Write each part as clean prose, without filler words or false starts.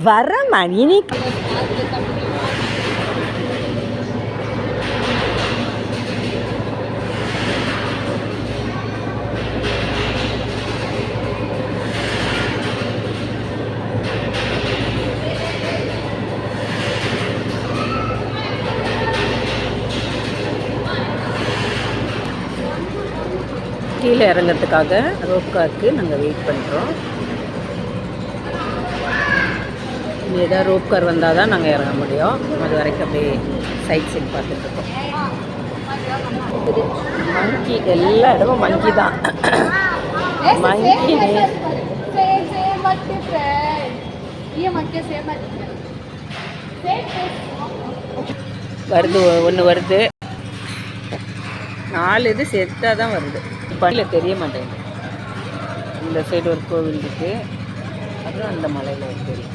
வரமா இனி கீழே இறங்கிறதுக்காக ரோப் காருக்கு நாங்கள் வெயிட் பண்ணுறோம். ஏதாவது ரோப் கார் வந்தால் தான் நாங்கள் இறங்க முடியும். அது வரைக்கும் அப்படியே சைட் சீன் பார்த்துட்ருக்கோம். மங்கி எல்லா இடமும் மங்கி தான். மங்கி வருது, ஒன்று வருது, 4 இது செத்தாக தான் வருது. பள்ளியில் தெரிய மாட்டேங்குது. இந்த சைடு ஒரு கோவில் இருக்குது, அப்புறம் அந்த மலையில் ஒரு தெரியும்.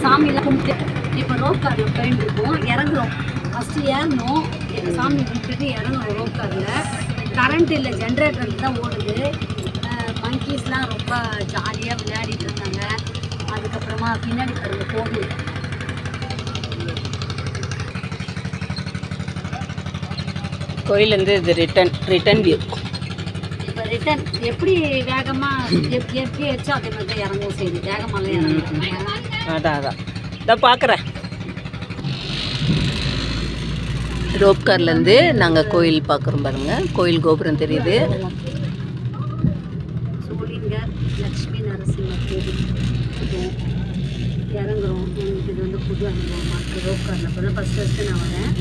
சாமியெல்லாம் கும்பிட்டு இப்போ ரோப் காரில் போயிட்டு இருக்கோம். இறங்குறோம். ஃபஸ்ட்டு ஏறணும், எங்கள் சாமி கும்பிட்டுட்டு இறங்குறோம். ரோப் காரில் கரண்ட் இல்லை, ஜென்ரேட்டர் தான் ஓடுது. மங்கீஸ்லாம் ரொம்ப ஜாலியாக விளையாடிட்டு இருந்தாங்க. அதுக்கப்புறமா பின்னாடி பாருங்க கோவில். கோயிலேருந்து இது ரிட்டன் வியூ. இப்போ ரிட்டன் எப்படி வேகமாக எப்படி வச்சோ அதே மாதிரி தான் இறங்கவும் செய்யுது. வேகமாலாம் இறங்குறாங்க. அதான் இதான் பார்க்குறேன். ரோப் கார்லேருந்து நாங்கள் கோயில் பார்க்குறோம் பாருங்கள். கோயில் கோபுரம் தெரியுது. சோளிங்கர் லக்ஷ்மி நரசிம்மர் கோவில் இறங்குறோம். எனக்கு இது வந்து புது அனுபவமாக இருக்குது. ரோப் காரில் போனால் ஃபஸ்ட்டு நான் வரேன்.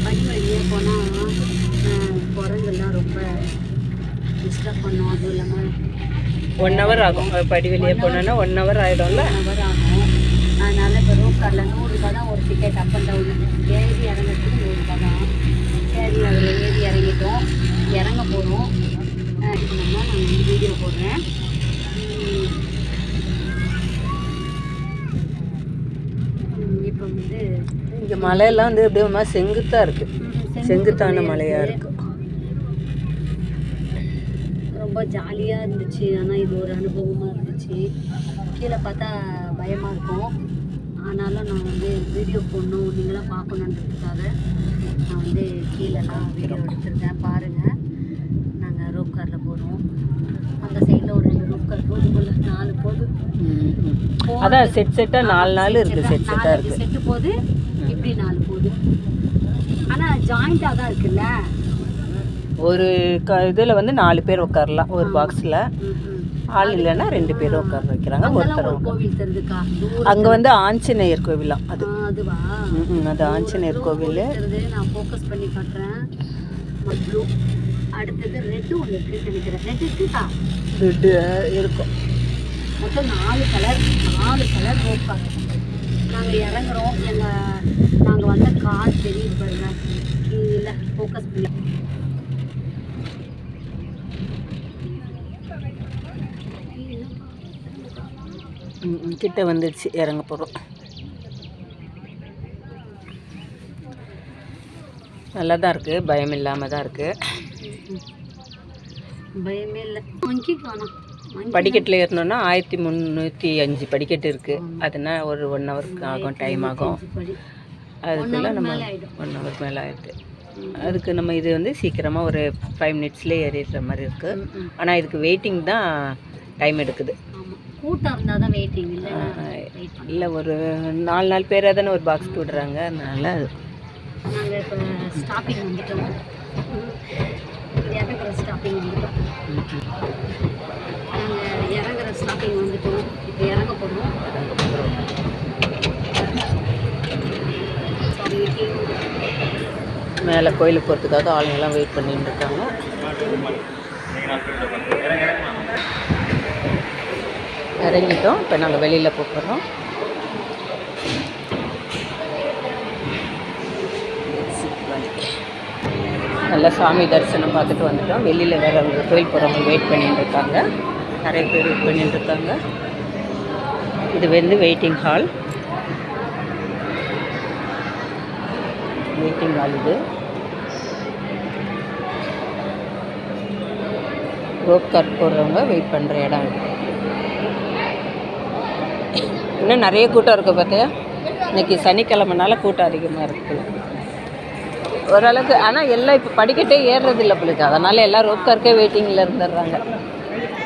வழி வழியாக போனால் குரங்கெல்லாம் ரொம்ப டிஸ்டர்ப் பண்ணோம். அதுவும் இல்லாமல் 1 hour ஆகும். படி வெளியே போனோன்னா 1 hour ஆகிடும்ல. 1 hour ஆகும். அதனால் இப்போ ரோப் காரில் 100 ரூபாய் தான் ஒரு டிக்கெட். அப் அண்ட் டவுன் ஏறி இறங்கிறதுக்கு 100 ரூபாய் தான். சரி, அதில் ஏறி இறங்கிட்டோம். இறங்க போகிறோம். நான் வந்து வீடியோ போடுறேன். இப்போ வந்து இங்கே மலையெல்லாம் வந்து அப்படியே செங்குத்தாக இருக்குது. செங்குத்தான மலையாக இருக்குது. ரொம்ப ஜாலியாக இருந்துச்சு. ஆனால் இது ஒரு அனுபவமாக இருந்துச்சு. கீழே பார்த்தா பயமாக இருக்கும். ஆனாலும் நான் வந்து வீடியோ போடணும், நீங்களாம் பார்க்கணுன்றதுக்காக நான் வந்து கீழெல்லாம் வீடியோ எடுத்துருக்கேன். பாருங்கள், நாங்கள் ரோப் காரில் போகிறோம். அந்த சைடில் ஒரு 2 ரோப் கார் போகுது, 4 போகுது. அதான் செட்டாக 4 இருக்குது. செட்டாக இருக்குது. செட்டு போகுது, இப்படி 4 போகுது. ஆனால் ஜாயிண்ட்டாக தான் இருக்குல்ல. ஒரு இதில் வந்து 4 பேர் உட்காரலாம் ஒரு பாக்ஸில். ஆள் இல்லைன்னா 2 பேரும் உட்கார வைக்கிறாங்க. ஒருத்தர் கோவில் தெரிஞ்சுக்கா. அங்கே வந்து ஆஞ்சநேயர் கோவிலாம். அதுவா? அது ஆஞ்சநேயர் கோவில். நான் ஃபோக்கஸ் பண்ணி காட்டுறேன். ப்ளூ, அடுத்தது ரெட்டு ஒன்று இருக்குன்னு நினைக்கிறேன். ரெட்டு இருக்குக்கா? ரெட்டு இருக்கும். மொத்தம் 4 கலர் ரோப் கார். நாங்கள் இறங்குறோம். நாங்கள் வந்த கார் தெரியுது பாருங்க. இல்லை, ஃபோக்கஸ் பண்ணி கிட்ட வந்துடுச்சு. இறங்க போகிறோம். நல்லா தான் இருக்குது. பயம் இல்லாமல் தான் இருக்குது. பயமே இல்லை. மங்கிக்கு வேணாம். படிக்கட்டில் ஏறணுன்னா 1305 படிக்கட்டு இருக்குது. அதுனா ஒரு 1 hour ஆகும், டைம் ஆகும். அதுக்குள்ளே நம்ம 1 hour மேலே ஆகிடுது. அதுக்கு நம்ம இது வந்து சீக்கிரமாக ஒரு 5 minutesலேயே ஏறிடுற மாதிரி இருக்குது. ஆனால் இதுக்கு வெயிட்டிங் தான் டைம் எடுக்குது. கூட்டம் இருந்தால் தான் வெயிட்டிங். இல்லை, ஒரு 4 பேராக தானே ஒரு பாக்ஸ் விடுறாங்க. அதனால் நாங்கள் இப்போ ஸ்டாப்பிங் வந்துட்டோம். இறங்குற ஸ்டாப்பிங் வந்துட்டோம். நாங்கள் இறங்குற ஸ்டாப்பிங் வந்துட்டோம். இப்போ இறங்க போகிறோம். மேலே கோயிலுக்கு போகிறதுக்காக ஆளுங்கெல்லாம் வெயிட் பண்ணிட்டு இருக்காங்க. இறங்கிட்டோம். இப்போ நாங்கள் வெளியில் போகிறோம். நல்லா சாமி தரிசனம் பார்த்துட்டு வந்துட்டோம். வெளியில் வேறு அவங்க கோயில் போகிறவங்க வெயிட் பண்ணிட்டு இருக்காங்க. நிறைய பேர் வெயிட் பண்ணிட்டு இருக்காங்க. இது வந்து வெயிட்டிங் ஹால். இது ரோப் கார் போடுறவங்க வெயிட் பண்ணுற இடம் இது. இன்னும் நிறைய கூட்டம் இருக்குது பார்த்தியா. இன்றைக்கி சனிக்கிழமைனால கூட்டம் அதிகமாக இருக்குது ஓரளவுக்கு. ஆனால் எல்லாம் இப்போ படிக்கட்டே ஏறுறதில்ல பிள்ளைக்கு, அதனால் எல்லாம் ரோப் கார்க்கே வெயிட்டிங்கில் இருந்துடுறாங்க.